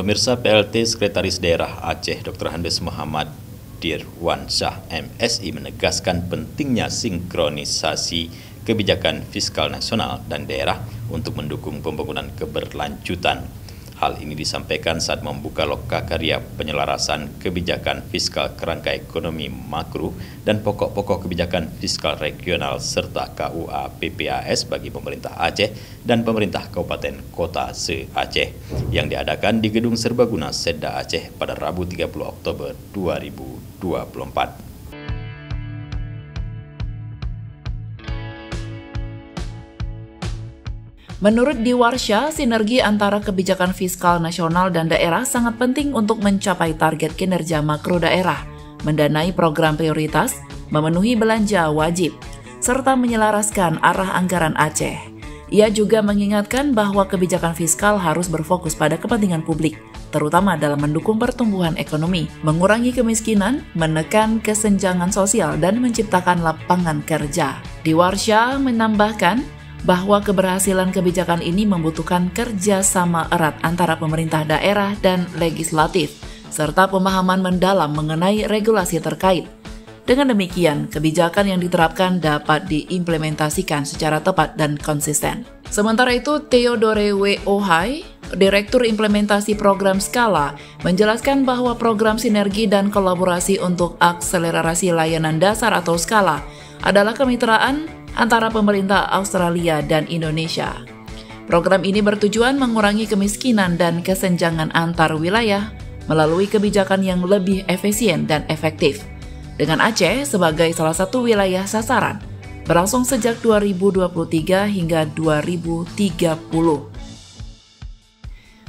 Pemirsa, PLT Sekretaris Daerah Aceh Dr. Andes Muhammad Dirwansyah MSI menegaskan pentingnya sinkronisasi kebijakan fiskal nasional dan daerah untuk mendukung pembangunan keberlanjutan. Hal ini disampaikan saat membuka lokakarya penyelarasan kebijakan fiskal kerangka ekonomi makro dan pokok-pokok kebijakan fiskal regional serta KUA PPAS bagi pemerintah Aceh dan pemerintah Kabupaten Kota se-Aceh yang diadakan di Gedung Serbaguna Seda Aceh pada Rabu 30 Oktober 2024. Menurut Dirwansyah, sinergi antara kebijakan fiskal nasional dan daerah sangat penting untuk mencapai target kinerja makro daerah, mendanai program prioritas, memenuhi belanja wajib, serta menyelaraskan arah anggaran Aceh. Ia juga mengingatkan bahwa kebijakan fiskal harus berfokus pada kepentingan publik, terutama dalam mendukung pertumbuhan ekonomi, mengurangi kemiskinan, menekan kesenjangan sosial, dan menciptakan lapangan kerja. Dirwansyah menambahkan bahwa keberhasilan kebijakan ini membutuhkan kerjasama erat antara pemerintah daerah dan legislatif, serta pemahaman mendalam mengenai regulasi terkait. Dengan demikian, kebijakan yang diterapkan dapat diimplementasikan secara tepat dan konsisten. Sementara itu, Theodore W. Ohai, Direktur Implementasi Program Skala, menjelaskan bahwa program sinergi dan kolaborasi untuk akselerasi layanan dasar atau Skala adalah kemitraan antara pemerintah Australia dan Indonesia. Program ini bertujuan mengurangi kemiskinan dan kesenjangan antar wilayah melalui kebijakan yang lebih efisien dan efektif. Dengan Aceh sebagai salah satu wilayah sasaran, berlangsung sejak 2023 hingga 2030.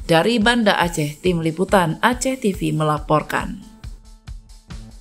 Dari Banda Aceh, Tim Liputan Aceh TV melaporkan.